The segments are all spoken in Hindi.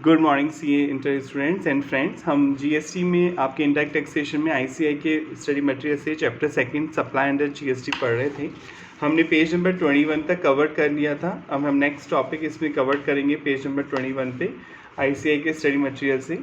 Good morning CA inter students and friends. हम जीएसटी में आपके इंडायरेक्ट टैक्सेशन में आईसीआई के स्टडी मटेरियल से chapter second supply under GST पढ़ रहे थे। हमने पेज नंबर 21 तक कवर कर लिया था। अब हम नेक्स्ट टॉपिक इसमें कवर करेंगे पेज नंबर 21 पे आईसीआई के स्टडी मटेरियल से।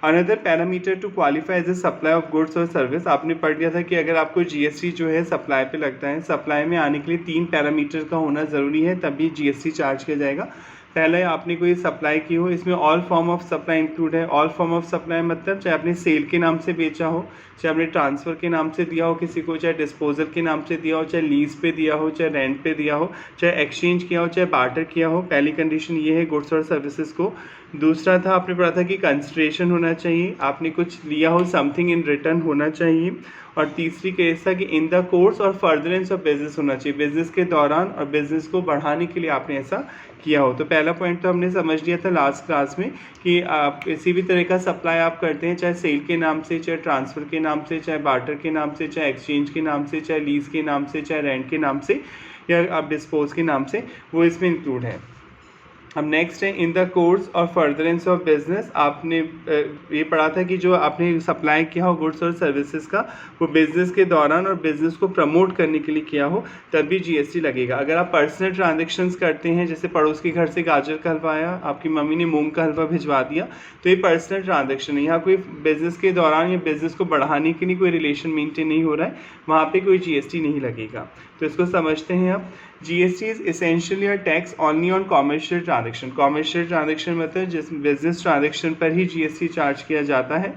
Another parameter to qualify as a supply of goods और सर्विस। आपने पढ़ लिया था कि अगर आपको जीएसटी जो है सप्लाई पे लगता है, सप्लाई में आने के लिए 3 पैरामीटर का होना ज़रूरी है, तभी जीएसटी चार्ज किया जाएगा। पहले आपने कोई सप्लाई की हो, इसमें all form of supply include है। ऑल फॉर्म ऑफ सप्लाई मतलब चाहे आपने सेल के नाम से बेचा हो, चाहे आपने ट्रांसफ़र के नाम से दिया हो किसी को, चाहे डिस्पोजल के नाम से दिया हो, चाहे लीज पे दिया हो, चाहे रेंट पे दिया हो, चाहे एक्सचेंज किया हो, चाहे बार्टर किया हो। पहली कंडीशन ये है गुड्स और सर्विसेज को। दूसरा था आपने पढ़ा था कि कंसिडरेशन होना चाहिए, आपने कुछ लिया हो, समथिंग इन रिटर्न होना चाहिए। और तीसरी केस था कि इन द कोर्स और फर्दरेंस ऑफ बिजनेस होना चाहिए, बिजनेस के दौरान और बिजनेस को बढ़ाने के लिए आपने ऐसा किया हो। तो पहला पॉइंट तो हमने समझ लिया था लास्ट क्लास में कि आप किसी भी तरह का सप्लाई आप करते हैं, चाहे सेल के नाम से, चाहे ट्रांसफ़र के नाम से, चाहे बार्टर के नाम से, चाहे एक्सचेंज के नाम से, चाहे लीज के नाम से, चाहे रेंट के नाम से, या आप डिस्पोज के नाम से, वो इसमें इंक्लूड है। अब नेक्स्ट है इन द कोर्स और फर्दरेंस ऑफ बिजनेस। आपने ये पढ़ा था कि जो आपने सप्लाई किया हो गुड्स और सर्विसेज का, वो बिजनेस के दौरान और बिजनेस को प्रमोट करने के लिए किया हो, तभी जीएसटी लगेगा। अगर आप पर्सनल ट्रांजैक्शंस करते हैं, जैसे पड़ोस के घर से गाजर का हलवा आया, आपकी मम्मी ने मूंग का हलवा भिजवा दिया, तो ये पर्सनल ट्रांजैक्शन है। यहाँ कोई बिजनेस के दौरान या बिजनेस को बढ़ाने के लिए कोई रिलेशन मेंटेन नहीं हो रहा है, वहाँ पे कोई जीएसटी नहीं लगेगा। तो इसको समझते हैं आप। GST is essentially a tax only on commercial transaction. Commercial transaction मतलब जिस बिजनेस ट्रांजैक्शन पर ही जीएसटी चार्ज किया जाता है।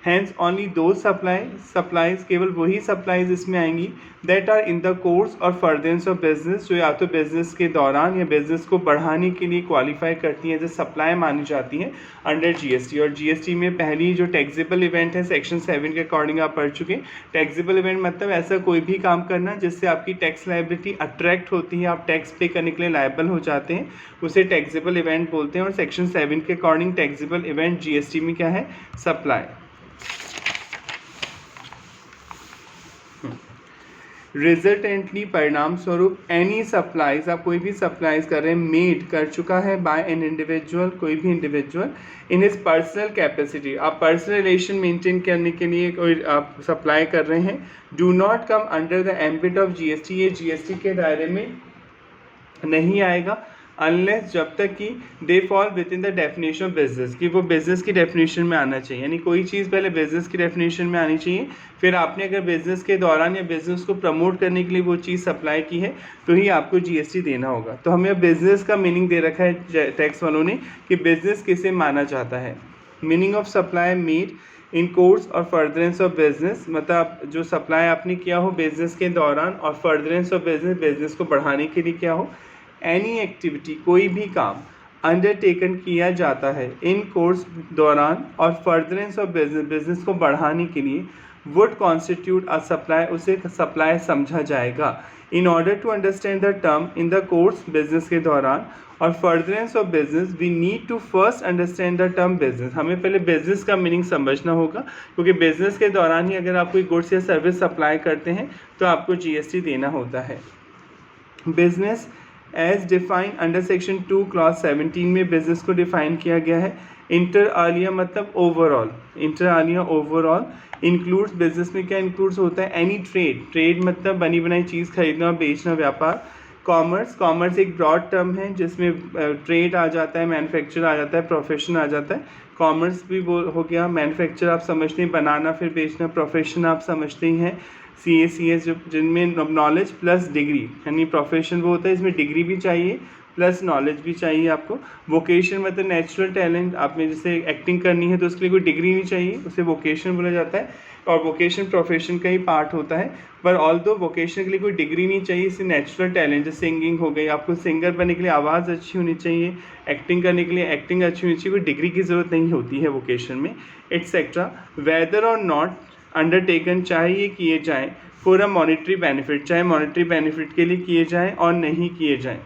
हैंस ओनली दो सप्लाईज केवल वही सप्लाईज इसमें आएंगी that are in the course और फर्दरेंस ऑफ बिजनेस, जो या तो बिजनेस के दौरान या बिजनेस को बढ़ाने के लिए क्वालिफाई करती हैं, जो सप्लाई मानी जाती हैं अंडर जीएसटी। और जीएसटी में पहली जो टैक्सेबल इवेंट है सेक्शन 7 के अकॉर्डिंग आप पढ़ चुके। टैक्सेबल इवेंट मतलब ऐसा कोई भी काम करना जिससे आपकी टैक्स लायबिलिटी अट्रैक्ट होती है, आप टैक्स पे करने के लिए लायबल हो जाते हैं, उसे टैक्सेबल इवेंट बोलते हैं। और सेक्शन 7 के अकॉर्डिंग टैक्सेबल इवेंट जीएसटी में क्या है? सप्लाई। रिजल्टेंटली परिणाम स्वरूप एनी सप्लाईज, आप कोई भी सप्लाईज कर रहे हैं, मेड कर चुका है बाय एन इंडिविजुअल, कोई भी individual in his personal capacity, आप पर्सनल रिलेशन मेंटेन करने के लिए कोई आप सप्लाई कर रहे हैं, do not come under the ambit of GST, ये जीएसटी के दायरे में नहीं आएगा अनलेस, जब तक कि they fall with in the definition of business, कि वो बिजनेस की डेफिनेशन में आना चाहिए। यानी कोई चीज़ पहले बिजनेस की डेफिनेशन में आनी चाहिए, फिर आपने अगर बिजनेस के दौरान या बिजनेस को प्रमोट करने के लिए वो चीज़ सप्लाई की है तो ही आपको जीएसटी देना होगा। तो हमें बिजनेस का मीनिंग दे रखा है टैक्स वालों ने कि बिजनेस किसे माना जाता है। Meaning of supply made in course और फर्दरेंस ऑफ बिजनेस, मतलब जो सप्लाई आपने किया हो बिजनेस के दौरान, और फर्दरेंस ऑफ बिजनेस, बिजनेस को बढ़ाने के लिए किया हो। एनी एक्टिविटी, कोई भी काम अंडरटेकन किया जाता है इन कोर्स दौरान और फर्दरेंस ऑफ बिजनेस, बिजनेस को बढ़ाने के लिए, वुड कॉन्स्टिट्यूट अ सप्लाई, उसे सप्लाई समझा जाएगा। In order to understand the term in the course, business के दौरान और furtherance of business, we need to first understand the term business. हमें पहले बिजनेस का मीनिंग समझना होगा, क्योंकि बिजनेस के दौरान ही अगर आप कोई गुड्स या सर्विस सप्लाई करते हैं तो आपको जीएसटी देना होता है। Business as defined under section 2 clause 17 में बिजनेस को डिफाइन किया गया है। इंटर आलिया मतलब overall, inter Alia overall includes, business में क्या इंक्लूड्स होता है? एनी ट्रेड, ट्रेड मतलब बनी बनाई चीज़ खरीदना बेचना, व्यापार। कॉमर्स, कॉमर्स एक ब्रॉड टर्म है जिसमें ट्रेड आ जाता है, मैन्युफैक्चर आ जाता है, प्रोफेशन आ जाता है। कॉमर्स भी हो गया, मैन्युफैक्चर आप समझते हैं बनाना फिर बेचना, प्रोफेशन आप समझते ही हैं CA जो जिनमें नॉलेज प्लस डिग्री, यानी प्रोफेशन वो होता है इसमें डिग्री भी चाहिए प्लस नॉलेज भी चाहिए आपको। वोकेशन मतलब नेचुरल टैलेंट, आपने जैसे एक्टिंग करनी है तो उसके लिए कोई डिग्री नहीं चाहिए, उसे वोकेशन बोला जाता है। और वोकेशन प्रोफेशन का ही पार्ट होता है, पर ऑल्दो वोकेशन के लिए कोई डिग्री नहीं चाहिए, इसे नेचुरल टैलेंट, जैसे सिंगिंग हो गई, आपको सिंगर बनने के लिए आवाज़ अच्छी होनी चाहिए, एक्टिंग करने के लिए एक्टिंग अच्छी होनी चाहिए, कोई डिग्री की ज़रूरत नहीं होती है वोकेशन में, एट्सेट्रा। वेदर और नॉट अंडरटेकन, चाहे ये किए जाएँ फॉर अ मॉनिटरी बेनिफिट, चाहे मॉनिटरी बेनिफिट के लिए किए जाएँ और नहीं किए जाएँ।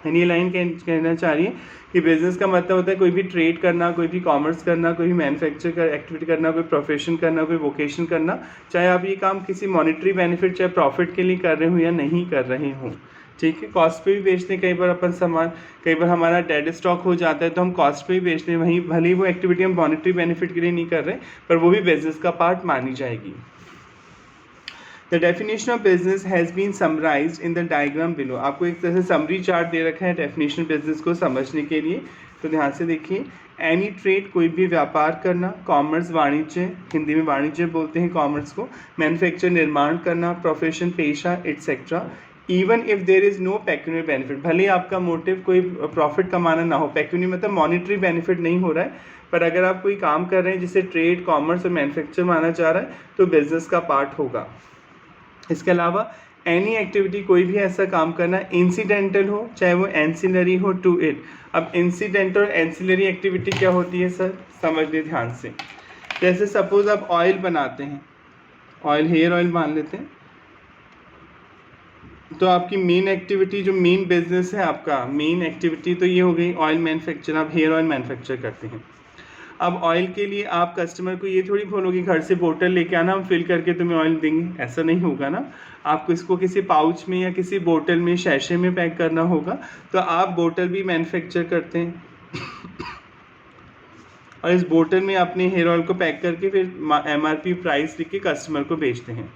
ये लाइन कहना चाह रही है कि बिजनेस का मतलब होता है कोई भी ट्रेड करना, कोई भी कॉमर्स करना, कोई भी मैन्युफैक्चर कर एक्टिविटी करना, कोई प्रोफेशन करना, कोई वोकेशन करना, चाहे आप ये काम किसी मॉनिटरी बेनिफिट चाहे प्रॉफिट के लिए कर रहे हो या नहीं कर रहे हो। ठीक है, कॉस्ट पे भी बेचते हैं कई बार अपन सामान, कई बार हमारा डेड स्टॉक हो जाता है तो हम कॉस्ट पे भी बेचते हैं, वहीं भले ही वो एक्टिविटी हम मॉनेटरी बेनिफिट के लिए नहीं कर रहे, पर वो भी बिजनेस का पार्ट मानी जाएगी। The definition of business has been summarised in the diagram below. आपको एक तरह से समरी चार्ट दे रखा है डेफिनेशन बिजनेस को समझने के लिए, तो ध्यान से देखिए। एनी ट्रेड, कोई भी व्यापार करना, कॉमर्स वाणिज्य, हिंदी में वाणिज्य बोलते हैं कॉमर्स को, मैन्युफैक्चर निर्माण करना, प्रोफेशन पेशा etcetera, even if there is no pecuniary benefit, भले ही आपका मोटिव कोई प्रॉफिट कमाना ना हो, पेक्यूनियर मतलब मॉनिटरी बेनिफिट नहीं हो रहा है, पर अगर आप कोई काम कर रहे हैं जिसे ट्रेड, कॉमर्स और मैन्युफैक्चर माना जा रहा है तो बिजनेस का पार्ट होगा। इसके अलावा एनी एक्टिविटी, कोई भी ऐसा काम करना इंसिडेंटल हो चाहे वो एंसिलरी हो टू इट। अब इंसिडेंटल और एंसिलरी एक्टिविटी क्या होती है सर, समझ लें ध्यान से। जैसे सपोज आप ऑयल बनाते हैं, ऑयल हेयर ऑयल मान लेते हैं, तो आपकी मेन एक्टिविटी जो मेन बिजनेस है आपका, मेन एक्टिविटी तो ये हो गई ऑयल मैन्युफैक्चर, आप हेयर ऑयल मैन्युफैक्चर करते हैं। अब ऑयल के लिए आप कस्टमर को ये थोड़ी बोलोगे घर से बोतल लेके आना, हम फिल करके तुम्हें ऑयल देंगे, ऐसा नहीं होगा ना। आपको इसको किसी पाउच में या किसी बोतल में, शैशे में पैक करना होगा, तो आप बोतल भी मैन्युफैक्चर करते हैं और इस बोतल में अपने हेयर ऑयल को पैक करके फिर MRP प्राइस लिख के कस्टमर को बेचते हैं।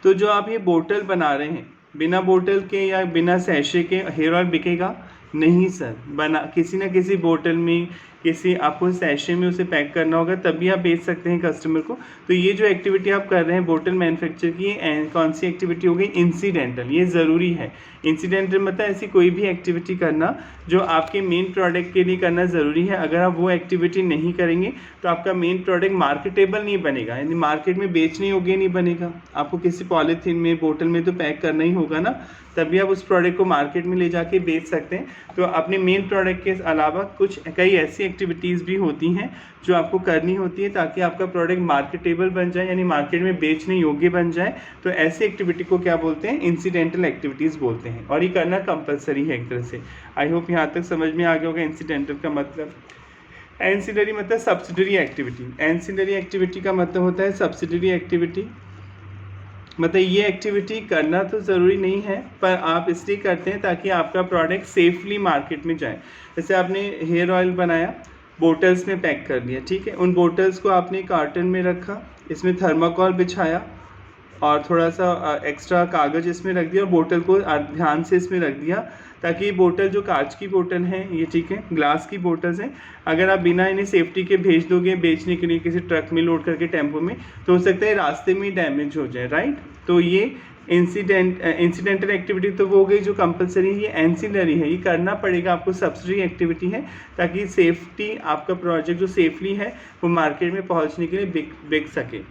तो जो आप ये बोतल बना रहे हैं, बिना बोतल के या बिना सैशे के हेयर ऑयल बिकेगा नहीं सर, बना किसी ना किसी बोतल में, किसी आपको सैशे में उसे पैक करना होगा, तभी आप बेच सकते हैं कस्टमर को। तो ये जो एक्टिविटी आप कर रहे हैं बोतल मैन्युफैक्चर की, ये कौन सी एक्टिविटी हो गई, इंसिडेंटल, ये ज़रूरी है। इंसिडेंटल मतलब ऐसी कोई भी एक्टिविटी करना जो आपके मेन प्रोडक्ट के लिए करना ज़रूरी है। अगर आप वो एक्टिविटी नहीं करेंगे तो आपका मेन प्रोडक्ट मार्केटेबल नहीं बनेगा, यानी मार्केट में बेचने योग्य नहीं बनेगा। आपको किसी पॉलीथीन में, बोतल में तो पैक करना ही होगा ना, तभी आप उस प्रोडक्ट को मार्केट में ले जाके बेच सकते हैं। तो अपने मेन प्रोडक्ट के अलावा कुछ कई ऐसी एक्टिविटीज़ भी होती हैं जो आपको करनी होती है ताकि आपका प्रोडक्ट मार्केटेबल बन जाए, यानी मार्केट में बेचने योग्य बन जाए। तो ऐसी एक्टिविटी को क्या बोलते हैं, इंसिडेंटल एक्टिविटीज़ बोलते हैं, और ये करना कंपलसरी है एक तरह से। आई होप यहाँ तक समझ में आ गया होगा इंसिडेंटल का मतलब। एंसिलरी मतलब सब्सिडरी एक्टिविटी, एंसिलरी एक्टिविटी का मतलब होता है सब्सिडरी एक्टिविटी, मतलब ये एक्टिविटी करना तो ज़रूरी नहीं है पर आप इसलिए करते हैं ताकि आपका प्रोडक्ट सेफली मार्केट में जाए। जैसे आपने हेयर ऑयल बनाया, बोटल्स में पैक कर लिया, ठीक है, उन बोटल्स को आपने कार्टन में रखा, इसमें थर्माकोल बिछाया और थोड़ा सा एक्स्ट्रा कागज़ इसमें रख दिया और बोतल को ध्यान से इसमें रख दिया, ताकि ये बोतल जो कांच की बोतल है ये, ठीक है, ग्लास की बोतल्स हैं, अगर आप बिना इन्हें सेफ्टी के भेज दोगे बेचने के लिए किसी ट्रक में लोड करके टेम्पो में, तो हो सकता है रास्ते में डैमेज हो जाए, राइट। तो ये इंसिडेंटल एक्टिविटी तो वो हो गई जो कंपलसरी है। ये एंसिलरी है, ये करना पड़ेगा आपको, सब्सिडरी एक्टिविटी है, ताकि सेफ्टी, आपका प्रोजेक्ट जो सेफली है वो मार्केट में पहुंचने के लिए बिक सके।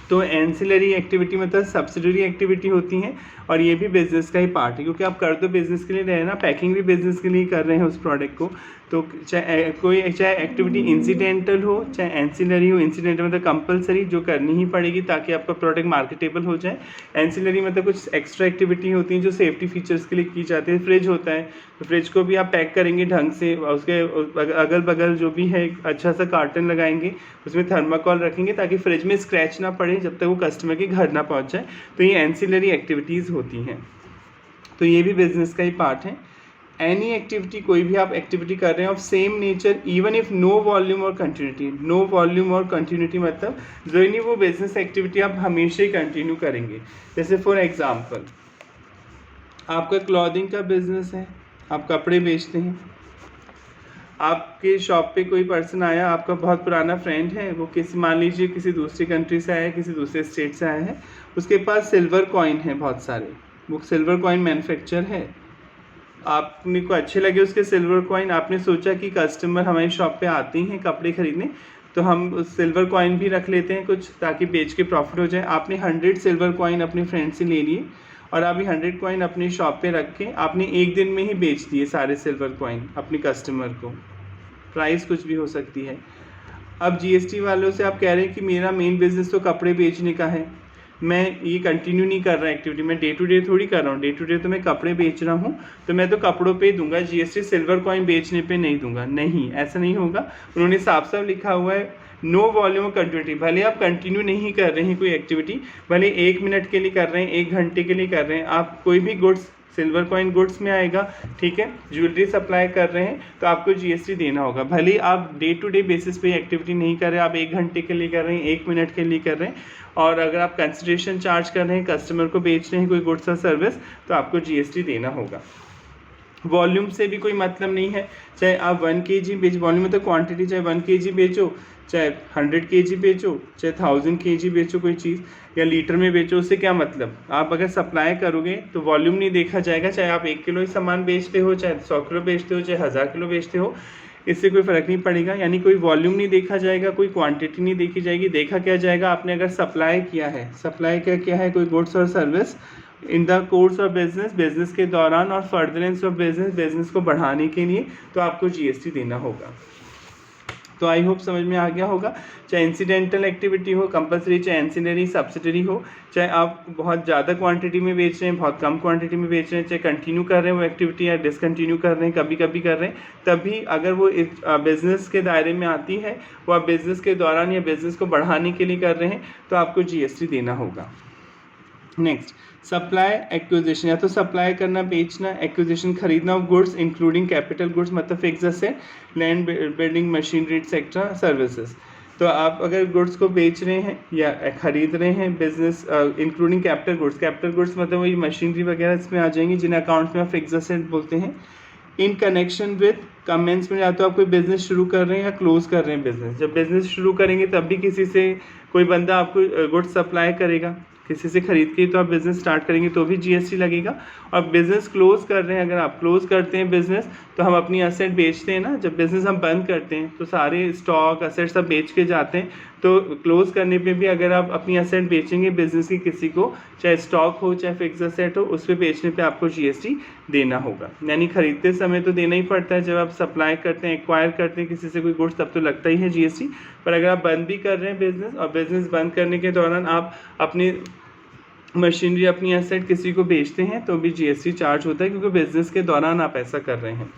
तो एंसिलरी एक्टिविटी मतलब सब्सिडरी एक्टिविटी होती हैं, और ये भी बिजनेस का ही पार्ट है, क्योंकि आप कर तो बिजनेस के लिए रहे ना, पैकिंग भी बिजनेस के लिए कर रहे हैं उस प्रोडक्ट को। तो चाहे एक्टिविटी इंसिडेंटल हो चाहे एंसिलरी हो, इंसिडेंटल मतलब कंपलसरी जो करनी ही पड़ेगी ताकि आपका प्रोडक्ट मार्केटेबल हो जाए। एंसिलरी मतलब कुछ एक्स्ट्रा एक्टिविटी होती हैं जो सेफ्टी फीचर्स के लिए की जाती है। फ्रिज होता है, तो फ्रिज को भी आप पैक करेंगे ढंग से, उसके अगल बगल जो भी है अच्छा सा कार्टन लगाएंगे, उसमें थर्माकोल रखेंगे ताकि फ्रिज में स्क्रैच ना पड़े जब तक वो कस्टमर के घर ना पहुंच जाए। तो ये एंसिलरी एक्टिविटीज़ होती हैं, तो ये भी बिजनेस का ही पार्ट है। एनी एक्टिविटी, कोई भी आप एक्टिविटी कर रहे हैं of same nature even if no volume और कंटिन्यूटी। नो वॉल्यूम और कंटिन्यूटी मतलब जो नहीं वो बिजनेस एक्टिविटी आप हमेशा ही कंटिन्यू करेंगे। जैसे फॉर एग्जांपल आपका क्लॉथिंग का बिजनेस है, आप कपड़े बेचते हैं, आपके शॉप पे कोई पर्सन आया, आपका बहुत पुराना फ्रेंड है, वो किसी, मान लीजिए किसी दूसरी कंट्री से आया है, किसी दूसरे स्टेट से आया है, उसके पास सिल्वर कॉइन है बहुत सारे, वो सिल्वर कॉइन मैन्युफैक्चर है, आपने को अच्छे लगे उसके सिल्वर कॉइन, आपने सोचा कि कस्टमर हमारी शॉप पे आते हैं कपड़े खरीदने, तो हम उस सिल्वर कॉइन भी रख लेते हैं कुछ ताकि बेच के प्रॉफिट हो जाए। आपने 100 सिल्वर कॉइन अपने फ्रेंड से ले लिए और आप ये 100 कॉइन अपनी शॉप पे रख के आपने एक दिन में ही बेच दिए सारे सिल्वर कॉइन अपने कस्टमर को। प्राइस कुछ भी हो सकती है। अब GST वालों से आप कह रहे हैं कि मेरा मेन बिजनेस तो कपड़े बेचने का है, मैं ये कंटिन्यू नहीं कर रहा एक्टिविटी, मैं डे टू डे थोड़ी कर रहा हूँ, डे टू डे तो मैं कपड़े बेच रहा हूँ, तो मैं तो कपड़ों पे दूंगा जीएसटी, सिल्वर कॉइन बेचने पे नहीं दूंगा। नहीं, ऐसा नहीं होगा। उन्होंने साफ साफ लिखा हुआ है नो वॉल्यूम कंटिन्यूटी। भले आप कंटिन्यू नहीं कर रहे हैं कोई एक्टिविटी, भले 1 मिनट के लिए कर रहे हैं, 1 घंटे के लिए कर रहे हैं, आप कोई भी गुड्स सिल्वर कॉइन गुड्स में आएगा, ठीक है, ज्वेलरी सप्लाई कर रहे हैं तो आपको जीएसटी देना होगा। भले ही आप डे टू डे बेसिस पे एक्टिविटी नहीं कर रहे, आप 1 घंटे के लिए कर रहे हैं, 1 मिनट के लिए कर रहे हैं, और अगर आप कंसिडरेशन चार्ज कर रहे हैं, कस्टमर को बेच रहे हैं कोई गुड्स और सर्विस, तो आपको जीएसटी देना होगा। वॉल्यूम से भी कोई मतलब नहीं है, चाहे आप 1 kg बेच, वॉल्यूम मतलब क्वांटिटी, चाहे 1 kg बेचो, चाहे 100 kg बेचो, चाहे 1000 kg बेचो कोई चीज़, या लीटर में बेचो, उससे क्या मतलब। आप अगर सप्लाई करोगे तो वॉल्यूम नहीं देखा जाएगा, चाहे आप 1 किलो ही सामान बेचते हो, चाहे 100 किलो बेचते हो, चाहे 1000 किलो बेचते हो, इससे कोई फ़र्क नहीं पड़ेगा। यानी कोई वॉल्यूम नहीं देखा जाएगा, कोई क्वांटिटी नहीं देखी जाएगी। देखा क्या जाएगा, आपने अगर सप्लाई किया है, सप्लाई क्या है, कोई गुड्स और service in the course of business, business के दौरान, और फर्दरेंस ऑफ बिजनेस, बिजनेस को बढ़ाने के लिए, तो आपको जीएसटी देना होगा। तो आई होप समझ में आ गया होगा। चाहे इंसिडेंटल एक्टिविटी हो कंपलसरी, चाहे एंसिलरी सब्सिडरी हो, चाहे आप बहुत ज़्यादा क्वांटिटी में बेच रहे हैं, बहुत कम क्वांटिटी में बेच रहे हैं, चाहे कंटिन्यू कर रहे हैं वो एक्टिविटी या डिसकंटिन्यू कर रहे हैं, कभी कभी कर रहे हैं, तभी अगर वो बिज़नेस के दायरे में आती है, वो आप बिज़नेस के दौरान या बिज़नेस को बढ़ाने के लिए कर रहे हैं, तो आपको जीएसटी देना होगा। नेक्स्ट, सप्लाई एक्विजिशन, या तो सप्लाई करना, बेचना, एक्विजिशन खरीदना of goods including capital goods मतलब fix asset, land, building, machinery etcetera, services. तो आप अगर गुड्स को बेच रहे हैं या खरीद रहे हैं, बिजनेस इंक्लूडिंग कैपिटल गुड्स मतलब वही मशीनरी वगैरह इसमें आ जाएंगी, जिन अकाउंट्स में आप फिक्स एसेट बोलते हैं। इन कनेक्शन विद कमेंसमेंट, या तो आप कोई बिजनेस शुरू कर रहे हैं या क्लोज कर रहे हैं बिजनेस। जब बिजनेस शुरू करेंगे तब भी किसी से कोई बंदा आपको गुड्स सप्लाई करेगा, किसी से खरीद के तो आप बिज़नेस स्टार्ट करेंगे तो भी जीएसटी लगेगा। और बिज़नेस क्लोज कर रहे हैं, अगर आप क्लोज करते हैं बिज़नेस, तो हम अपनी असेट बेचते हैं ना, जब बिज़नेस हम बंद करते हैं तो सारे स्टॉक असेट सब बेच के जाते हैं। तो क्लोज करने पे भी अगर आप अपनी असेट बेचेंगे बिज़नेस की किसी को, चाहे स्टॉक हो चाहे फिक्स असेट हो, उस पर बेचने पे आपको जीएसटी देना होगा। यानी खरीदते समय तो देना ही पड़ता है, जब आप सप्लाई करते हैं, एक्वायर करते हैं किसी से कोई गुड्स, तब तो लगता ही है जीएसटी। पर अगर आप बंद भी कर रहे हैं बिज़नेस, और बिज़नेस बंद करने के दौरान आप अपनी मशीनरी, अपनी एसेट किसी को बेचते हैं, तो भी जीएसटी चार्ज होता है, क्योंकि बिजनेस के दौरान आप ऐसा कर रहे हैं।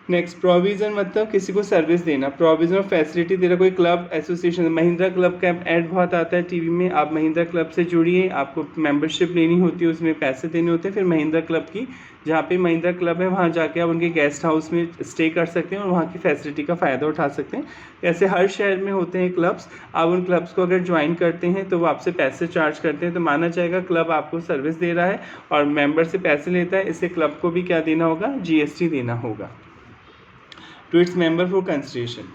नेक्स्ट, प्रोविज़न मतलब किसी को सर्विस देना, प्रोविज़न ऑफ फैसिलिटी दे रहा, कोई क्लब एसोसिएशन, महिंद्रा क्लब का ऐड बहुत आता है टीवी में, आप महिंद्रा क्लब से जुड़िए, आपको मेंबरशिप लेनी होती है, उसमें पैसे देने होते हैं, फिर महिंद्रा क्लब की, जहाँ पे महिंद्रा क्लब है वहाँ जाके आप उनके गेस्ट हाउस में स्टे कर सकते हैं और वहाँ की फैसिलिटी का फ़ायदा उठा सकते हैं। ऐसे हर शहर में होते हैं क्लब्स, आप उन क्लब्स को अगर ज्वाइन करते हैं तो वो आपसे पैसे चार्ज करते हैं, तो माना जाएगा क्लब आपको सर्विस दे रहा है और मेंबर से पैसे लेता है, इससे क्लब को भी क्या देना होगा, जीएसटी देना होगा। To its member for consideration,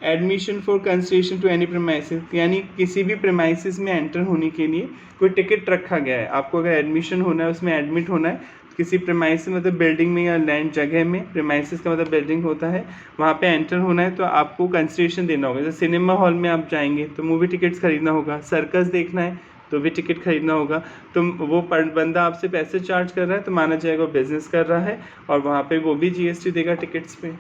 admission for consideration to any premises, यानी किसी भी प्रेमाइसिस में एंटर होने के लिए कोई टिकट रखा गया है, आपको अगर एडमिशन होना है, उसमें एडमिट होना है किसी प्रेमाइसिस मतलब बिल्डिंग में या लैंड जगह में, प्रेमाइसिस का मतलब बिल्डिंग होता है, वहाँ पे एंटर होना है तो आपको कंसिडरेशन देना होगा। जैसे सिनेमा हॉल में आप जाएंगे तो मूवी टिकट्स खरीदना होगा, सर्कस देखना है तो भी टिकट खरीदना होगा, तो वो बंदा आपसे पैसे चार्ज कर रहा है तो माना जाएगा वो बिजनेस कर रहा है और वहाँ पे वो भी जीएसटी देगा टिकट्स पे।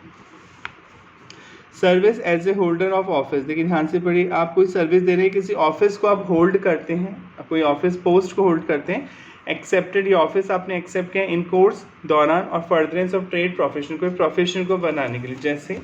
Service as a holder of office, देखिए ध्यान से पढ़िए, आप कोई सर्विस दे रहे हैं, किसी ऑफिस को आप होल्ड करते हैं, कोई ऑफिस पोस्ट को होल्ड करते हैं, एक्सेप्टेड, ये ऑफिस आपने एक्सेप्ट किया इन कोर्स दौरान और फर्दरेंस ऑफ ट्रेड प्रोफेशन, कोई प्रोफेशन को बनाने के लिए। जैसे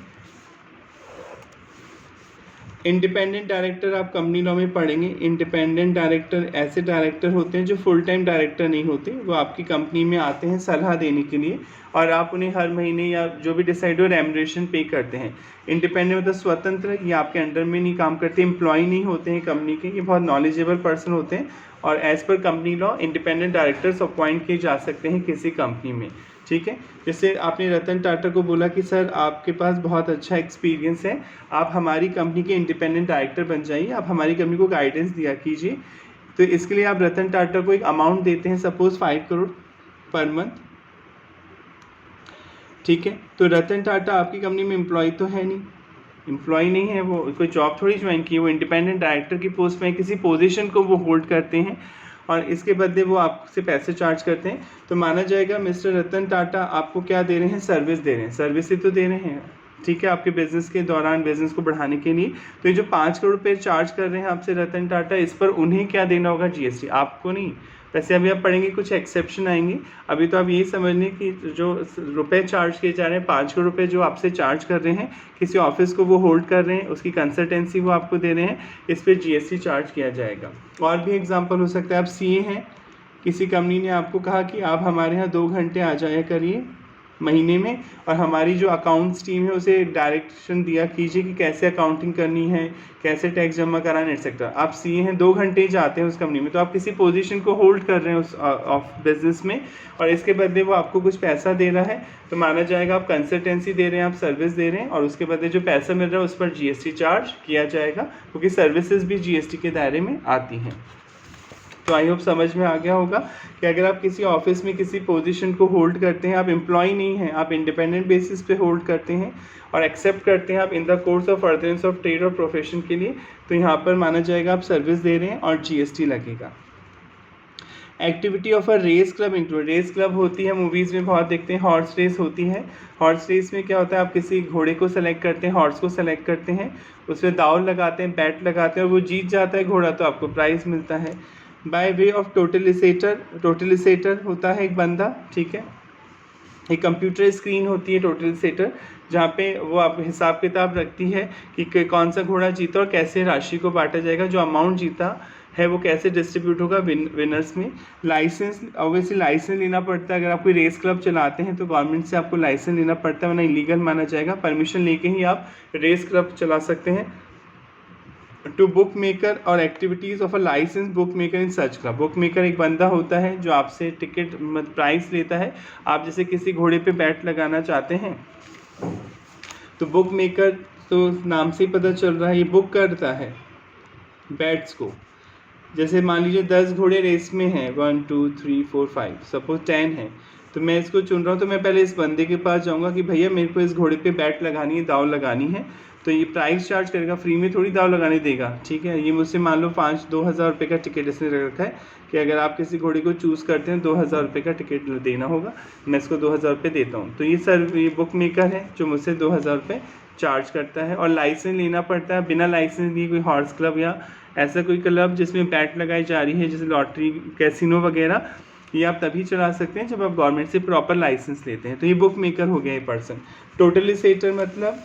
इंडिपेंडेंट डायरेक्टर, आप कंपनी लॉ में पढ़ेंगे, इंडिपेंडेंट डायरेक्टर ऐसे डायरेक्टर होते हैं जो फुल टाइम डायरेक्टर नहीं होते, वो आपकी कंपनी में आते हैं सलाह देने के लिए और आप उन्हें हर महीने या जो भी डिसाइड हो रेम्युनरेशन पे करते हैं। इंडिपेंडेंट मतलब स्वतंत्र, ये आपके अंडर में नहीं काम करते, एम्प्लॉय नहीं होते हैं कंपनी के, ये बहुत नॉलेजेबल पर्सन होते हैं और as per company law independent directors appoint किए जा सकते हैं किसी कंपनी में, ठीक है। जैसे आपने रतन टाटा को बोला कि सर आपके पास बहुत अच्छा एक्सपीरियंस है, आप हमारी कंपनी के इंडिपेंडेंट डायरेक्टर बन जाइए, आप हमारी कंपनी को गाइडेंस दिया कीजिए, तो इसके लिए आप रतन टाटा को एक अमाउंट देते हैं, सपोज 5 करोड़ पर मंथ, ठीक है। तो रतन टाटा आपकी कंपनी में एम्प्लॉय तो है नहीं, एम्प्लॉय नहीं है, वो कोई जॉब थोड़ी ज्वाइन की, वो इंडिपेंडेंट डायरेक्टर की पोस्ट में किसी पोजीशन को वो होल्ड करते हैं और इसके बदले वो आपसे पैसे चार्ज करते हैं, तो माना जाएगा मिस्टर रतन टाटा आपको क्या दे रहे हैं, सर्विस दे रहे हैं, सर्विस ही तो दे रहे हैं, ठीक है, आपके बिजनेस के दौरान बिजनेस को बढ़ाने के लिए। तो ये जो 5 करोड़ रुपये चार्ज कर रहे हैं आपसे रतन टाटा, इस पर उन्हें क्या देना होगा? जीएसटी, आपको नहीं। वैसे अभी आप पढ़ेंगे कुछ एक्सेप्शन आएंगे, अभी तो आप यही समझ लें कि जो रुपए चार्ज किए जा रहे हैं, 5 करोड़ रुपये जो आपसे चार्ज कर रहे हैं, किसी ऑफिस को वो होल्ड कर रहे हैं, उसकी कंसल्टेंसी वो आपको दे रहे हैं, इस पर जीएसटी चार्ज किया जाएगा। और भी एग्जाम्पल हो सकता है, आप सीए हैं, किसी कंपनी ने आपको कहा कि आप हमारे यहाँ 2 घंटे आ जाया करिए महीने में, और हमारी जो अकाउंट्स टीम है उसे डायरेक्शन दिया कीजिए कि कैसे अकाउंटिंग करनी है, कैसे टैक्स जमा कराना एक्सेट्रा। आप सीए हैं, 2 घंटे ही जाते हैं उस कंपनी में, तो आप किसी पोजीशन को होल्ड कर रहे हैं उस ऑफ बिजनेस में, और इसके बदले वो आपको कुछ पैसा दे रहा है, तो माना जाएगा आप कंसल्टेंसी दे रहे हैं, आप सर्विस दे रहे हैं, और उसके बदले जो पैसा मिल रहा है उस पर जीएसटी चार्ज किया जाएगा, क्योंकि सर्विसेज भी जीएसटी के दायरे में आती हैं। तो आई होप समझ में आ गया होगा कि अगर आप किसी ऑफिस में किसी पोजीशन को होल्ड करते हैं, आप एम्प्लॉय नहीं हैं, आप इंडिपेंडेंट बेसिस पे होल्ड करते हैं और एक्सेप्ट करते हैं आप इन the course of furtherance of trade और प्रोफेशन के लिए, तो यहाँ पर माना जाएगा आप सर्विस दे रहे हैं और जीएसटी लगेगा। Activity of a race club include, race club होती है, मूवीज़ में बहुत देखते हैं, हॉर्स रेस होती है। हॉर्स रेस में क्या होता है, आप किसी घोड़े को सेलेक्ट करते हैं, हॉर्स को सेलेक्ट करते हैं, उस पर दाव लगाते हैं, बैट लगाते हैं, और वो जीत जाता है घोड़ा, तो आपको प्राइज़ मिलता है। बाय वे ऑफ टोटलिसेटर, टोटलिसेटर होता है एक बंदा, ठीक है, एक कंप्यूटर स्क्रीन होती है टोटलिसेटर, जहाँ पे वो आप हिसाब किताब रखती है कि कौन सा घोड़ा जीता और कैसे राशि को बांटा जाएगा, जो अमाउंट जीता है वो कैसे डिस्ट्रीब्यूट होगा विनर्स में। लाइसेंस, ऑब्वियसली लाइसेंस लेना पड़ता है, अगर आप कोई रेस क्लब चलाते हैं तो गवर्नमेंट से आपको लाइसेंस लेना पड़ता है, वरना इलीगल माना जाएगा, परमिशन लेके ही आप रेस क्लब चला सकते हैं। टू बुक मेकर और activities of a license bookmaker in such club, bookmaker एक बंदा होता है जो आपसे टिकट प्राइस लेता है, आप जैसे किसी घोड़े पे बैट लगाना चाहते हैं, तो बुक मेकर तो नाम से ही पता चल रहा है, ये बुक करता है बैट्स को। जैसे मान लीजिए 10 घोड़े रेस में हैं, 1 2 3 4 5, सपोज 10 है, तो मैं इसको चुन रहा हूँ, तो मैं पहले इस बंदे के पास जाऊँगा कि भैया मेरे को इस घोड़े पे बैट लगानी है, दाव लगानी है, तो ये प्राइस चार्ज करेगा, फ्री में थोड़ी दाव लगाने देगा, ठीक है। ये मुझसे मान लो 2,000 रुपये का टिकट इसने रखा है कि अगर आप किसी घोड़े को चूज़ करते हैं 2,000 रुपये का टिकट देना होगा, मैं इसको 2,000 रुपये देता हूँ, तो ये बुक मेकर है जो मुझसे 2,000 रुपये चार्ज करता है। और लाइसेंस लेना पड़ता है, बिना लाइसेंस लिए कोई हॉर्स क्लब या ऐसा कोई क्लब जिसमें बैट लगाई जा रही है, जैसे लॉटरी, कैसीनो वगैरह, ये आप तभी चला सकते हैं जब आप गवर्नमेंट से प्रॉपर लाइसेंस लेते हैं। तो ये बुक मेकर हो गया ये पर्सन। टोटलिसेटर मतलब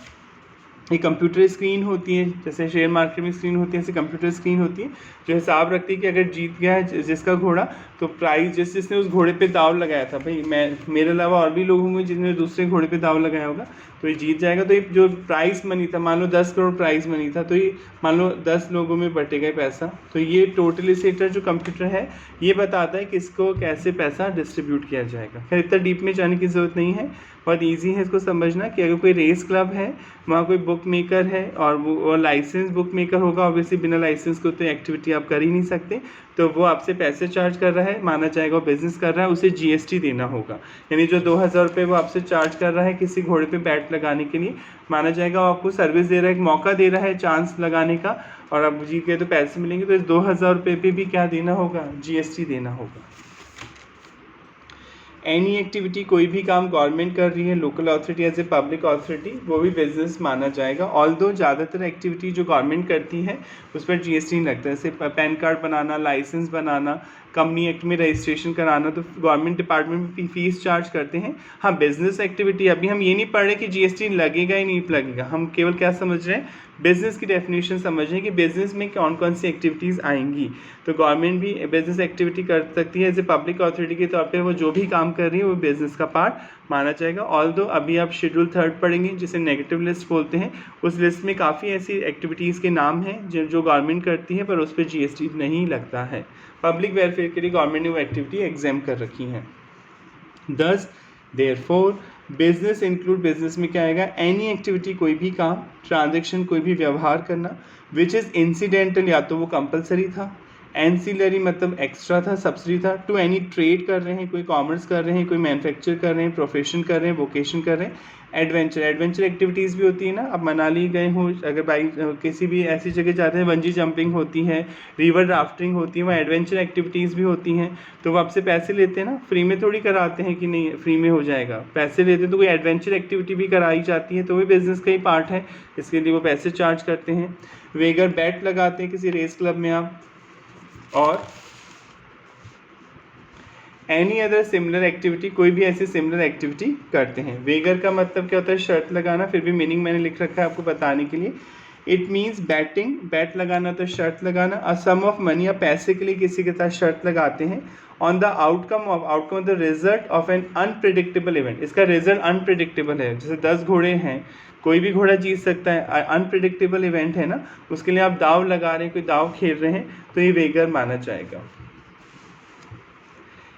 ये कंप्यूटर स्क्रीन होती है, जैसे शेयर मार्केट में स्क्रीन होती है, ऐसे कंप्यूटर स्क्रीन होती है जो हिसाब रखती है कि अगर जीत गया है जिसका घोड़ा, तो प्राइस जिसने उस घोड़े पे दाव लगाया था, भाई मेरे अलावा और भी लोग होंगे जिन्होंने दूसरे घोड़े पे दाव लगाया होगा, तो ये जीत जाएगा। तो ये जो प्राइस मनी था, मान लो 10 करोड़ प्राइस मनी था, तो ये मान लो 10 लोगों में बटेगा पैसा। तो ये टोटलिसेटर जो कंप्यूटर है ये बताता है किसको कैसे पैसा डिस्ट्रीब्यूट किया जाएगा। खैर इतना डीप में जाने की ज़रूरत नहीं है, बहुत ईजी है इसको समझना कि अगर कोई रेस क्लब है, वहाँ कोई बुक मेकर है और वो लाइसेंस बुक मेकर होगा, ऑब्वियसली बिना लाइसेंस को तो एक्टिविटी आप कर ही नहीं सकते, तो वो आपसे पैसे चार्ज कर रहा है, माना जाएगा वो बिजनेस कर रहा है, उसे जीएसटी देना होगा। यानी जो 2,000 रुपये वो आपसे चार्ज कर रहा है किसी घोड़े पे बैट लगाने के लिए, माना जाएगा वो आपको सर्विस दे रहा है, एक मौका दे रहा है चांस लगाने का, और आप जीत गए तो पैसे मिलेंगे, तो इस 2,000 रुपये पे भी क्या देना होगा? जीएसटी देना होगा। एनी एक्टिविटी, कोई भी काम गवर्नमेंट कर रही है, local authority as a public authority, वो भी बिजनेस माना जाएगा। ऑल्दो ज़्यादातर एक्टिविटी जो गवर्नमेंट करती है उस पर जीएसटी नहीं लगता, जैसे पैन कार्ड बनाना, लाइसेंस बनाना, कंपनी एक्ट में रजिस्ट्रेशन कराना, तो गवर्नमेंट डिपार्टमेंट में फीस चार्ज करते हैं। हाँ, बिजनेस एक्टिविटी, अभी हम ये नहीं पढ़ रहे कि जीएसटी लगेगा ही नहीं लगेगा, हम केवल क्या समझ रहे हैं, बिजनेस की डेफिनेशन समझ रहे हैं कि बिजनेस में कौन कौन सी एक्टिविटीज़ आएंगी। तो गवर्नमेंट भी बिजनेस एक्टिविटी कर सकती है, एज ए पब्लिक अथॉरिटी के तौर पे वो जो भी काम कर रही है वो बिजनेस का पार्ट माना जाएगा। ऑल्दो अभी आप शेड्यूल 3 पढ़ेंगे जिसे नेगेटिव लिस्ट बोलते हैं, उस लिस्ट में काफ़ी ऐसी एक्टिविटीज़ के नाम हैं जो गवर्नमेंट करती है पर उस पर जीएसटी नहीं लगता है। पब्लिक वेलफेयर के लिए गवर्नमेंट ने वो एक्टिविटी एग्जाम कर रखी हैं। 10 देयरफॉर बिजनेस इंक्लूड, बिजनेस में क्या आएगा? एनी एक्टिविटी, कोई भी काम, ट्रांजेक्शन, कोई भी व्यवहार करना, विच इज़ इंसिडेंटल, या तो वो कंपलसरी था, एंसिलरी मतलब एक्स्ट्रा था, सब्सिडी था, टू एनी ट्रेड कर रहे हैं, कोई कॉमर्स कर रहे हैं, कोई मैन्युफैक्चर कर रहे हैं, प्रोफेशन कर रहे हैं, वोकेशन कर रहे हैं, एडवेंचर एक्टिविटीज़ भी होती है ना, आप मनाली गए हो, अगर बाइक किसी भी ऐसी जगह जाते हैं, बंजी जंपिंग होती है, रिवर राफ्टिंग होती है, वहाँ एडवेंचर एक्टिविटीज़ भी होती हैं, तो वो आपसे पैसे लेते हैं ना, फ्री में थोड़ी कराते हैं कि नहीं फ्री में हो जाएगा, पैसे लेते हैं, तो कोई एडवेंचर एक्टिविटी भी कराई जाती है तो वो बिज़नेस का ही पार्ट है, इसके लिए वो पैसे चार्ज करते हैं। वेगर बैट लगाते हैं किसी रेस क्लब में आप, और एनी अदर सिमिलर एक्टिविटी, कोई भी ऐसी सिमिलर एक्टिविटी करते हैं। वेगर का मतलब क्या होता है, शर्त लगाना, फिर भी मीनिंग मैंने लिख रखा है आपको बताने के लिए। इट मीन्स बैटिंग, बैट लगाना तो शर्त लगाना, अ सम ऑफ मनी, या पैसे के लिए किसी के साथ शर्त लगाते हैं। On the outcome the result of an unpredictable event, इसका रिजल्ट अनप्रिडिक्टेबल है, जैसे 10 घोड़े हैं, कोई भी घोड़ा जीत सकता है, अनप्रिडिक्टेबल इवेंट है ना, उसके लिए आप दाव लगा रहे हैं, कोई दाव खेल रहे हैं, तो ये वेगर माना जाएगा।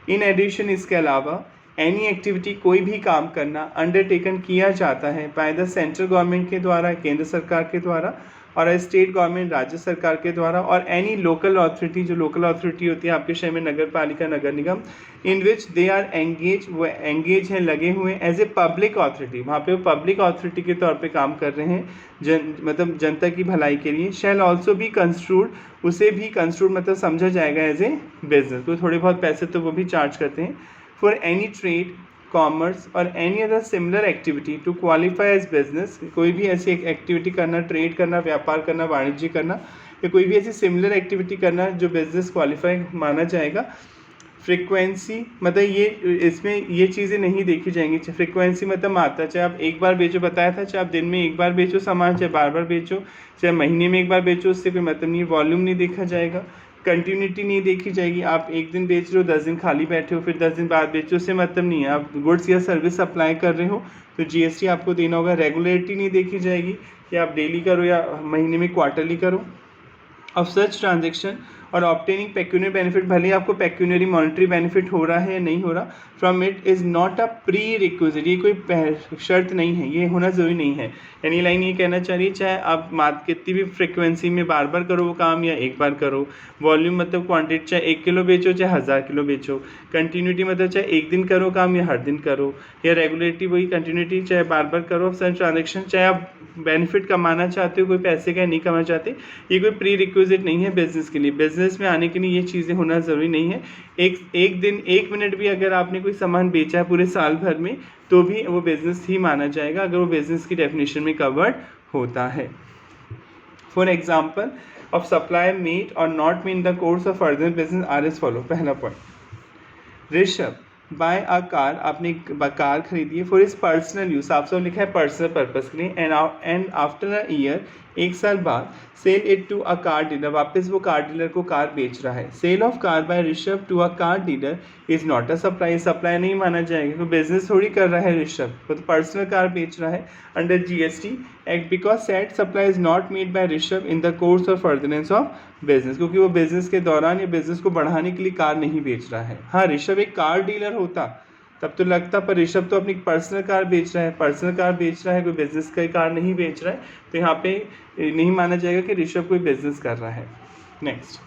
इन एडिशन, इसके अलावा, एनी एक्टिविटी, कोई भी काम करना, अंडरटेकन किया जाता है बाय द सेंट्रल गवर्नमेंट के द्वारा, केंद्र सरकार के द्वारा, और स्टेट गवर्नमेंट, राज्य सरकार के द्वारा, और एनी लोकल अथॉरिटी, जो लोकल अथॉरिटी होती है आपके शहर में, नगर पालिका, नगर निगम, इन विच दे आर एंगेज, वो एंगेज हैं, लगे हुए एज ए पब्लिक अथॉरिटी, वहाँ पे वो पब्लिक अथॉरिटी के तौर पे काम कर रहे हैं, मतलब जनता की भलाई के लिए। शैल ऑल्सो भी कंस्ट्रूड, उसे भी कंस्ट्रूड मतलब समझा जाएगा एज ए बिजनेस, तो थोड़े बहुत पैसे तो वो भी चार्ज करते हैं। फॉर एनी ट्रेड, कॉमर्स और any other similar activity to qualify as business, कोई भी ऐसी एक्टिविटी करना, ट्रेड करना, व्यापार करना, वाणिज्य करना, या कोई भी ऐसी सिमिलर एक्टिविटी करना जो बिजनेस क्वालिफाई माना जाएगा। फ्रीक्वेंसी मतलब ये, इसमें ये चीज़ें नहीं देखी जाएंगी। फ्रीक्वेंसी मतलब मात्रा, चाहे आप एक बार बेचो, बताया था, चाहे आप दिन में एक बार बेचो सामान, चाहे बार बार बेचो, चाहे महीने में एक बार बेचो, उससे कोई मतलब नहीं है। वॉल्यूम नहीं देखा जाएगा, कंटिन्यूटी नहीं देखी जाएगी, आप एक दिन बेच रहे हो, 10 दिन खाली बैठे हो, फिर 10 दिन बाद बेचो, उससे मतलब नहीं है। आप गुड्स या सर्विस सप्लाई कर रहे हो तो जीएसटी आपको देना होगा। रेगुलरिटी नहीं देखी जाएगी कि आप डेली करो या महीने में क्वार्टरली करो। ऑफ सच ट्रांजेक्शन और ऑब्टेनिंग पेक्यूनरी बेनिफिट, भले ही आपको पेक्यूनरी मॉनेटरी बेनिफिट हो रहा है या नहीं हो रहा, from it is not a pre requisite, ये कोई शर्त नहीं है, ये होना ज़रूरी नहीं है। यानी लाइन ये कहना चाह रही है, चाहे आप कितनी भी फ्रिक्वेंसी में बार बार करो वो काम या एक बार करो। वॉल्यूम मतलब क्वांटिटी, चाहे 1 किलो बेचो चाहे 1000 किलो बेचो। कंटिन्यूटी मतलब चाहे एक दिन करो काम या हर दिन करो। या रेगुलरिटी, वही कंटिन्यूटी, चाहे बार बार करो। सच ट्रांजेक्शन, चाहे आप बेनिफिट कमाना चाहते हो कोई पैसे का, नहीं कमाना चाहते, ये कोई प्री रिक्विजिट नहीं है बिजनेस के लिए। बिजनेस में आने के लिए ये चीज़ें होना ज़रूरी नहीं है। एक दिन 1 मिनट भी अगर आपने कोई सामान बेचा है पूरे साल भर में, तो भी वो बिज़नेस ही माना जाएगा, अगर वो बिज़नेस की डेफिनेशन में कवर्ड होता है। For example of supply made और not made in the course of further business are as follow. पहला point, Rishabh buy a car, आपने कार खरीदी है फॉर इज पर्सनल यूज, आप सब लिखा है पर्सनल पर्पस के लिए, एंड आफ्टर अ ईयर, 1 साल बाद, sell it to a car dealer, वापस वो कार डीलर को कार बेच रहा है। Sell of car by Rishabh to a car dealer is not a supply, supply नहीं माना जाएगा, तो बिजनेस थोड़ी कर रहा है ऋषभ, वो तो पर्सनल कार बेच रहा है under GST act, because set supply is not made by Rishabh in the course of furtherance of business, क्योंकि वो बिजनेस के दौरान या बिजनेस को बढ़ाने के लिए कार नहीं बेच रहा है। हाँ, ऋषभ एक कार डीलर होता तब तो लगता, पर ऋषभ तो अपनी पर्सनल कार बेच रहा है, पर्सनल कार बेच रहा है, कोई बिजनेस का कार नहीं बेच रहा है, तो यहाँ पे नहीं माना जाएगा कि ऋषभ कोई बिजनेस कर रहा है। Next,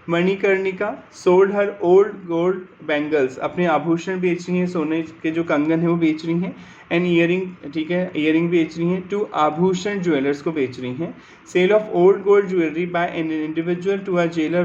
Manikarnika sold her old gold bangles, अपने आभूषण बेच रही हैं, सोने के जो कंगन है वो बेच रही हैं। एंड ईयरिंग, ठीक है, ईयरिंग बेच रही हैं, टू आभूषण ज्वेलर्स को बेच रही हैं। Sale of old gold jewellery by an individual to a jeweller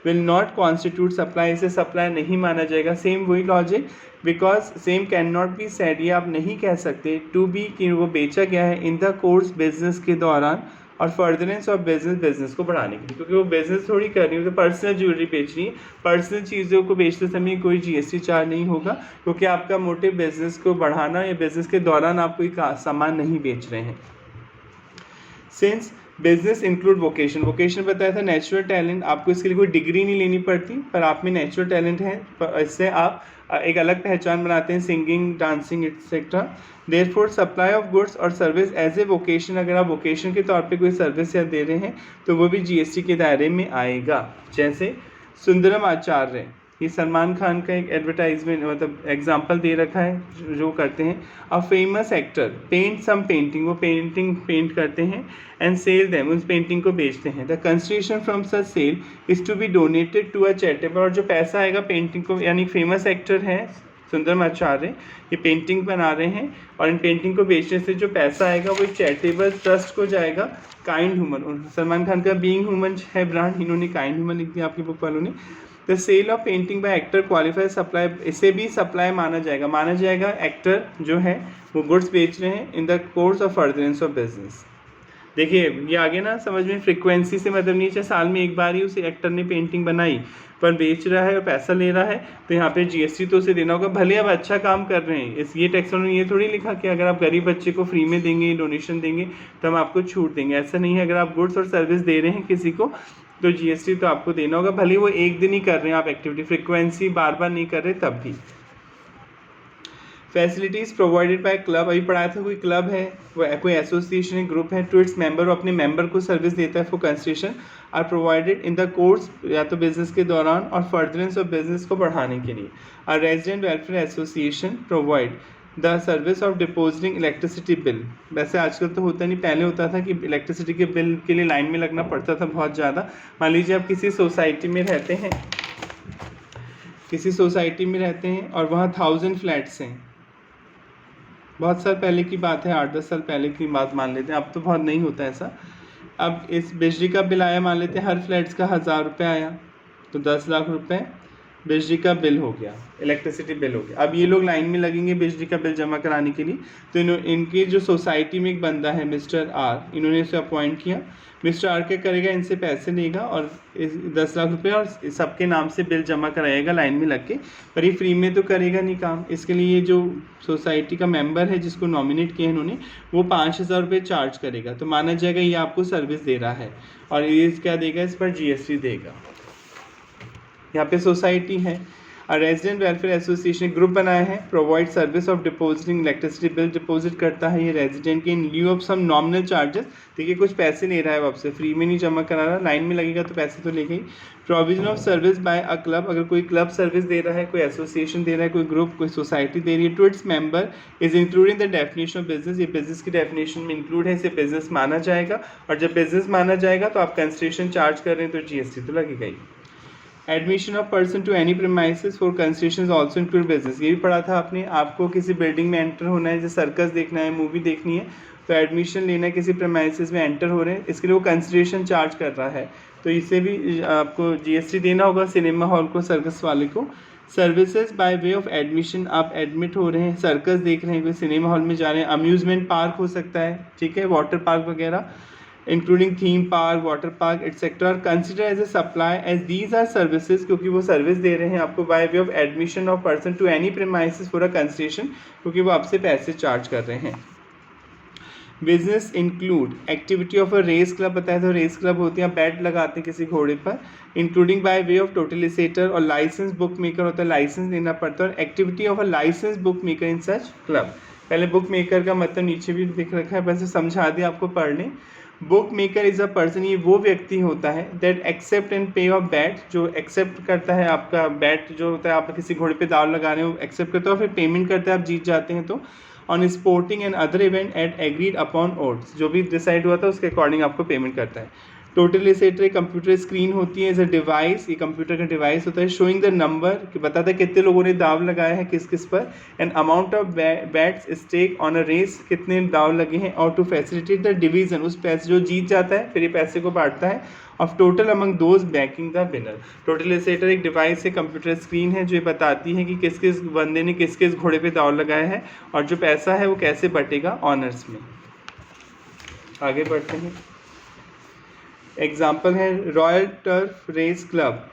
will not constitute supply, इसे सप्लाई नहीं माना जाएगा। सेम वही logic, because same can not be said, ये आप नहीं कह सकते टू बी कि वो बेचा गया है इन द कोर्स बिजनेस के दौरान, और फर्दरेंस ऑफ बिजनेस को बढ़ाने के लिए, क्योंकि वो बिजनेस थोड़ी कर रही है, तो पर्सनल ज्वेलरी बेच रही है। पर्सनल चीज़ों को बेचते समय कोई जीएसटी चार्ज नहीं होगा, क्योंकि आपका मोटिव बिजनेस को बढ़ाना या बिजनेस के दौरान आप कोई सामान नहीं बेच रहे हैं। Since business include vocation, vocation बताया था नेचुरल टैलेंट, आपको इसके लिए कोई डिग्री नहीं लेनी पड़ती, पर आप में नेचुरल टैलेंट है, इससे आप एक अलग पहचान बनाते हैं, singing, dancing etcetera. Therefore supply of goods और सर्विस एज ए वोकेशन, अगर आप वोकेशन के तौर पे कोई सर्विस या दे रहे हैं तो वो भी जीएसटी के दायरे में आएगा। जैसे सुंदरम आचार्य, ये सलमान खान का एक एडवर्टाइजमेंट मतलब एग्जांपल दे रखा है जो करते हैं। A famous actor paint some painting, वो पेंटिंग पेंट करते हैं, एंड सेल देम, उस पेंटिंग को बेचते हैं। The consideration from such sale is to be donated to a charitable, और जो पैसा आएगा पेंटिंग को, यानी फेमस एक्टर है सुंदरमाचार्य, ये पेंटिंग बना रहे हैं और इन पेंटिंग को बेचने से जो पैसा आएगा वो एक चैरिटेबल ट्रस्ट को जाएगा। काइंड ह्यूमन, सलमान खान का बीइंग ह्यूमन है ब्रांड, इन्होंने काइंड ह्यूमन लिख दिया आपकी बुक वालों ने। The sale of painting by actor qualify supply, इसे भी सप्लाई माना जाएगा एक्टर जो है वो गुड्स बेच रहे हैं इन the course of furtherance of business. देखिए ये आगे ना समझ में, फ्रीक्वेंसी से मतलब नहीं है साल में एक बार ही उसे एक्टर ने पेंटिंग बनाई पर बेच रहा है और पैसा ले रहा है, तो यहाँ पे जीएसटी तो उसे देना होगा, भले आप अच्छा काम कर रहे हैं। इस ये टैक्स में ये थोड़ी लिखा कि अगर आप गरीब बच्चे को फ्री में देंगे, डोनेशन देंगे तो हम आपको छूट देंगे, ऐसा नहीं है। अगर आप गुड्स और सर्विस दे रहे हैं किसी को तो जीएसटी तो आपको देना होगा, भले वो एक दिन ही कर रहे हैं आप एक्टिविटी, फ्रीक्वेंसी बार बार नहीं कर रहे तब भी। फैसिलिटीज़ प्रोवाइडेड बाय क्लब, अभी पढ़ाया था, कोई क्लब है, वो कोई एसोसिएशन है, ग्रुप है, टू इट्स मेंबर, वो अपने मेंबर को सर्विस देता है for construction, are provided in the course या तो बिजनेस के दौरान और फर्दरेंस ऑफ बिजनेस को बढ़ाने के लिए। Are resident welfare association provide the service of depositing electricity bill. वैसे आजकल तो होता नहीं, पहले होता था कि इलेक्ट्रिसिटी के बिल के लिए लाइन में लगना पड़ता था बहुत ज़्यादा। मान लीजिए आप किसी सोसाइटी में रहते हैं, और वहाँ 1000 फ्लैट्स हैं, बहुत साल पहले की बात है, 8-10 साल पहले की बात मान लेते हैं, अब तो बहुत नहीं होता ऐसा। अब इस बिजली का बिल आया, मान लेते हैं हर फ्लैट्स का 1000 रुपये आया, तो 10 लाख रुपए बिजली का बिल हो गया, इलेक्ट्रिसिटी बिल हो गया। अब ये लोग लाइन में लगेंगे बिजली का बिल जमा कराने के लिए, तो इनकी जो सोसाइटी में एक बंदा है मिस्टर आर, इन्होंने इसे अपॉइंट किया। मिस्टर आर क्या करेगा, इनसे पैसे लेगा और 10 लाख रुपए और सबके नाम से बिल जमा कराएगा लाइन में लग के, पर ये फ्री में तो करेगा नहीं काम। इसके लिए ये जो सोसाइटी का मेंबर है जिसको नॉमिनेट किया इन्होंने, वो 5000 रुपये चार्ज करेगा, तो माना जाएगा ये आपको सर्विस दे रहा है और ये क्या देगा, इस पर जीएसटी देगा। यहाँ पे सोसाइटी है, रेजिडेंट वेलफेयर एसोसिएशन ग्रुप बनाया है, provide service of depositing electricity bill, deposit करता है ये रेजिडेंट के in lieu of some nominal charges. देखिए कुछ पैसे ले रहा है वो आपसे, फ्री में नहीं जमा करा रहा, लाइन में लगेगा तो पैसे तो लेगा ही। Provision of service by a club, अगर कोई क्लब सर्विस दे रहा है, कोई एसोसिएशन दे रहा है, कोई ग्रुप, कोई सोसाइटी दे रही है, to its member is including the definition of business, ये बिजनेस की डेफिनेशन में इंक्लूड है, इसे बिजनेस माना जाएगा। और जब बिजनेस माना जाएगा तो आप कंस्ट्रक्शन चार्ज कर रहे हैं तो जीएसटी तो लगेगा ही। Admission of person to any premises for construction also include business, ये भी पढ़ा था आपने। आपको किसी बिल्डिंग में एंटर होना है, जैसे सर्कस देखना है, मूवी देखनी है, तो एडमिशन लेना है, किसी प्रीमाइसेस में एंटर हो रहे हैं, इसके लिए वो कंस्ट्रक्शन चार्ज कर रहा है, तो इसे भी आपको जीएसटी देना होगा, सिनेमा हॉल को, सर्कस वाले को। Services by way of admission, आप एडमिट हो रहे हैं, सर्कस देख रहे हैं, कोई सिनेमा हॉल में जा रहे हैं, अम्यूजमेंट पार्क हो सकता है, ठीक है, वाटर पार्क वगैरह, including theme park, water park etcetera, consider as a supply as these are services, क्योंकि वो सर्विस दे रहे हैं आपको, by way of admission of person to any premises for a construction, क्योंकि वो आपसे पैसे चार्ज कर रहे हैं। Business include activity of a race club, बताया तो रेस क्लब होती है, आप बैट लगाते हैं किसी घोड़े पर, इंक्लूडिंग बाय वे ऑफ टोटलिसेटर, और लाइसेंस बुक मेकर होता है, लाइसेंस देना पड़ता है, और activity of a license bookmaker in such club. पहले बुक मेकर का मतलब नीचे भी लिख रखा है, बस समझा दिया आपको पढ़ लें। Book maker is a person, ये वो व्यक्ति होता है दैट एक्सेप्ट एंड पे ऑफ बैट, जो एक्सेप्ट करता है आपका बैट जो होता है, आप किसी घोड़े पे दाव लगा रहे हो, एक्सेप्ट करता है और फिर पेमेंट करता है, आप जीत जाते हैं तो, on sporting and other event at agreed upon odds, जो भी डिसाइड हुआ था उसके अकॉर्डिंग आपको पेमेंट करता है। टोटलिसेटर कंप्यूटर स्क्रीन होती है, एज अ डिवाइस, ये कंप्यूटर का डिवाइस होता है, शोइंग द नंबर, कि बताता है कितने लोगों ने दाव लगाया है किस किस पर, and amount of bets stake on a race, कितने दाव लगे हैं, और टू फैसिलिटेट द डिवीजन, उस पैसे जो जीत जाता है फिर ये पैसे को बांटता है, of total among those backing the winner. Totalisator एक डिवाइस है, कंप्यूटर स्क्रीन है, जो ये बताती है कि किस किस बंदे ने किस किस घोड़े पे दाव लगाया है और जो पैसा है वो कैसे बटेगा ऑनर्स में। आगे बढ़ते हैं, एग्जाम्पल है royal turf race club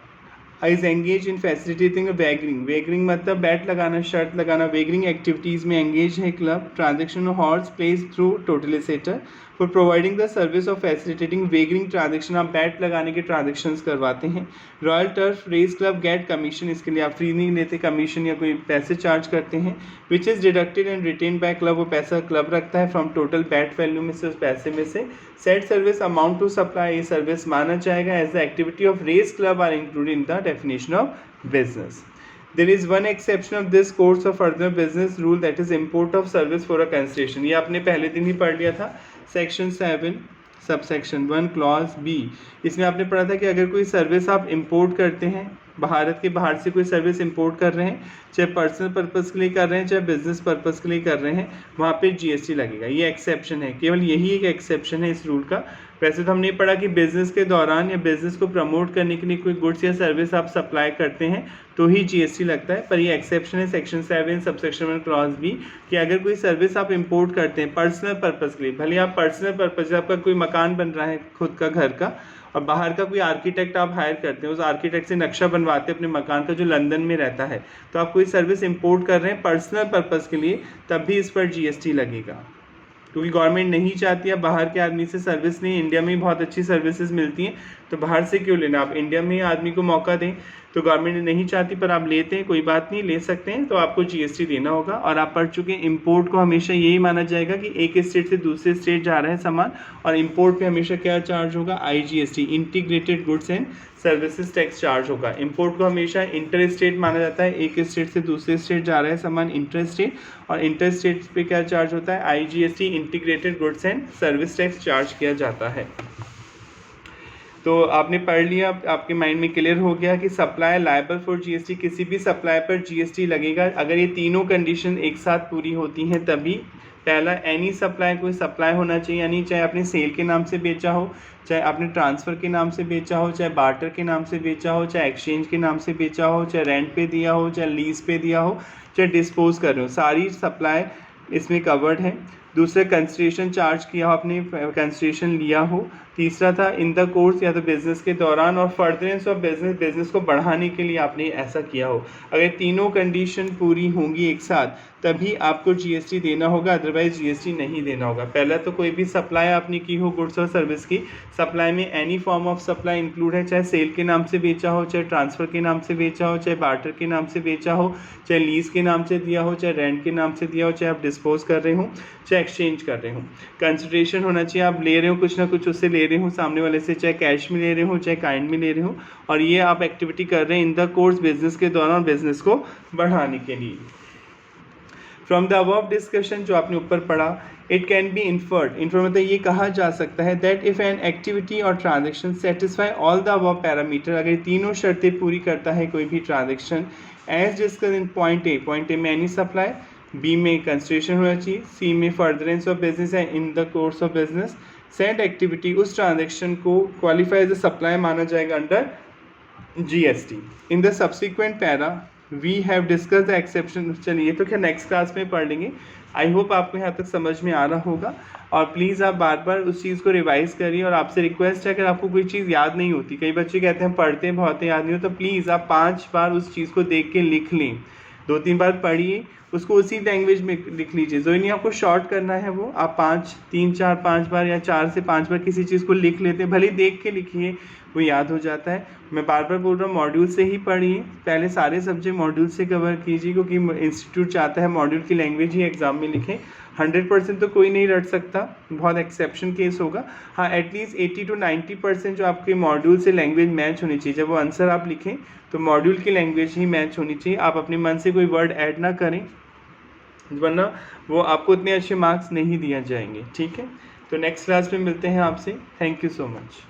is engage in facilitating wagering, wagering मतलब बैट लगाना, शर्ट लगाना, वेगरिंग एक्टिविटीज़ में एंगेज है club. Transaction of horse place through totalisator for providing the service of facilitating wagering transaction, आप बैट लगाने के ट्रांजेक्शन्स करवाते हैं। Royal turf race club get commission, इसके लिए आप फ्री नहीं लेते, कमीशन या कोई पैसे चार्ज करते हैं। Which is deducted and written by club, वो पैसा क्लब रखता है फ्रॉम टोटल बैट वैल्यू में से, उस पैसे में से। Set service amount to supply, ये सर्विस माना जाएगा as the activity of race club are included in the definition of business. There is one exception of this course of further business rule, that is import of service for a consideration. ये आपने पहले दिन ही पढ़ लिया था, सेक्शन 7 सबसेक्शन 1 क्लॉज बी। इसमें आपने पढ़ा था कि अगर कोई सर्विस आप इंपोर्ट करते हैं भारत के बाहर से कोई सर्विस इंपोर्ट कर रहे हैं, चाहे पर्सनल पर्पस के लिए कर रहे हैं चाहे बिजनेस पर्पस के लिए कर रहे हैं, वहाँ पे जीएसटी लगेगा। ये एक्सेप्शन है, केवल यही एक एक्सेप्शन है इस रूल का। वैसे तो हमने पढ़ा कि बिजनेस के दौरान या बिजनेस को प्रमोट करने के लिए कोई गुड्स या सर्विस आप सप्लाई करते हैं तो ही जीएसटी लगता है, पर ये एक्सेप्शन है सेक्शन 7 सबसेक्शन 1 क्लॉज बी कि अगर कोई सर्विस आप इंपोर्ट करते हैं पर्सनल पर्पस के लिए, भले आप पर्सनल पर्पस, आपका कोई मकान बन रहा है खुद का घर का और बाहर का कोई आर्किटेक्ट आप हायर करते हैं, उस आर्किटेक्ट से नक्शा बनवाते हैं अपने मकान का जो लंदन में रहता है, तो आप कोई सर्विस इंपोर्ट कर रहे हैं पर्सनल पर्पस के लिए, तब भी इस पर जीएसटी लगेगा। क्योंकि गवर्नमेंट नहीं चाहती है बाहर के आदमी से सर्विस नहीं, इंडिया में बहुत अच्छी सर्विसेज मिलती हैं, तो बाहर से क्यों लेना, आप इंडिया में आदमी को मौका दें। तो गवर्नमेंट नहीं चाहती, पर आप लेते हैं, कोई बात नहीं, ले सकते हैं, तो आपको जीएसटी देना होगा। और आप पढ़ चुके हैं इंपोर्ट को हमेशा यही माना जाएगा कि एक स्टेट से दूसरे स्टेट जा रहे हैं सामान, और इंपोर्ट पे हमेशा क्या चार्ज होगा, IGST, integrated goods and services tax charge होगा। इंपोर्ट को हमेशा इंटर स्टेट माना जाता है, एक स्टेट से दूसरे स्टेट जा रहा है सामान इंटर स्टेट, और इंटर स्टेट पे क्या चार्ज होता है, IGST, integrated goods and service tax charge किया जाता है। तो आपने पढ़ लिया, आपके माइंड में क्लियर हो गया कि सप्लाई लायबल फॉर जीएसटी, किसी भी सप्लाई पर जीएसटी लगेगा अगर ये तीनों कंडीशन एक साथ पूरी होती हैं तभी। पहला, एनी सप्लाई, कोई सप्लाई होना चाहिए, यानी चाहे आपने सेल के नाम से बेचा हो, चाहे आपने ट्रांसफ़र के नाम से बेचा हो, चाहे बार्टर के नाम से बेचा हो, चाहे एक्सचेंज के नाम से बेचा हो, चाहे रेंट पे दिया हो, चाहे लीज पे दिया हो, चाहे डिस्पोज कर रहे हो, सारी सप्लाई इसमें कवर्ड है। दूसरा, कंसिडरेशन चार्ज किया हो आपने, कंसिडरेशन लिया हो। तीसरा था इन द कोर्स, या तो बिजनेस के दौरान, और फर्दरेंस ऑफ बिजनेस, बिजनेस को बढ़ाने के लिए आपने ऐसा किया हो। अगर तीनों कंडीशन पूरी होंगी एक साथ तभी आपको जीएसटी देना होगा, अदरवाइज जीएसटी नहीं देना होगा। पहला तो कोई भी सप्लाई आपने की हो गुड्स और सर्विस की, सप्लाई में any form of supply include है, चाहे सेल के नाम से बेचा हो, चाहे ट्रांसफ़र के नाम से बेचा हो, चाहे बार्टर के नाम से बेचा हो, चाहे लीज के नाम से दिया हो, चाहे रेंट के नाम से दिया हो, चाहे आप डिस्पोज कर रहे हो, चाहे एक्सचेंज कर रहे हो। कंसिडरेशन होना चाहिए, आप ले रहे हो कुछ ना कुछ उससे ले रहे हो सामने वाले से, चाहे कैश में ले रहे हो चाहे काइंड में ले रहे हो, और ये आप एक्टिविटी कर रहे हैं इन द कोर्स बिजनेस के दौरान बिजनेस को बढ़ाने के लिए। फ्रॉम द अबव डिस्कशन, जो आपने ऊपर पढ़ा, इट कैन बी इन्फर्ड, मतलब ये कहा जा सकता है दैट इफ़ एन एक्टिविटी और transaction satisfy all the above parameter, अगर तीनों शर्तें पूरी करता है कोई भी transaction, as discuss in point A में एनी सप्लाई, बी में कंसिडरेशन होना चाहिए, सी में फर्दरेंस ऑफ बिजनेस है in the course of business, set activity उस ट्रांजेक्शन को क्वालिफाई एज अ सप्लाई माना जाएगा under GST. In the subsequent para we have discuss the exception. चलिए तो क्या नेक्स्ट क्लास में पढ़ लेंगे। आई होप आपको यहाँ तक समझ में आ रहा होगा, और प्लीज़ आप बार बार उस चीज़ को रिवाइज़ करिए। और आपसे रिक्वेस्ट है, अगर आपको कोई चीज़ याद नहीं होती, कई बच्चे कहते हैं पढ़ते बहुत याद नहीं हो, तो प्लीज़ आप 5 बार उस चीज़ को देख के लिख लें, 2-3 बार पढ़िए, उसको उसी लैंग्वेज में लिख लीजिए। जो नहीं आपको शॉर्ट करना है वो आप 3-4-5 बार या 4 से 5 बार किसी चीज़ को लिख लेते हैं, भले देख के लिखिए, वो याद हो जाता है। मैं बार बार बोल रहा हूँ, मॉड्यूल से ही पढ़िए, पहले सारे सब्जेक्ट मॉड्यूल से कवर कीजिए, क्योंकि इंस्टीट्यूट चाहता है मॉड्यूल की लैंग्वेज ही एग्जाम में लिखें। 100% तो कोई नहीं रट सकता, बहुत एक्सेप्शन केस होगा। हाँ, एटलीस्ट 80 to 90% जो आपके मॉड्यूल से लैंग्वेज मैच होनी चाहिए। जब वो आंसर आप लिखें तो मॉड्यूल की लैंग्वेज ही मैच होनी चाहिए, आप अपने मन से कोई वर्ड ऐड ना करें, वरना वो आपको इतने अच्छे मार्क्स नहीं दिए जाएंगे। ठीक है, तो नेक्स्ट क्लास में मिलते हैं आपसे। Thank you so much.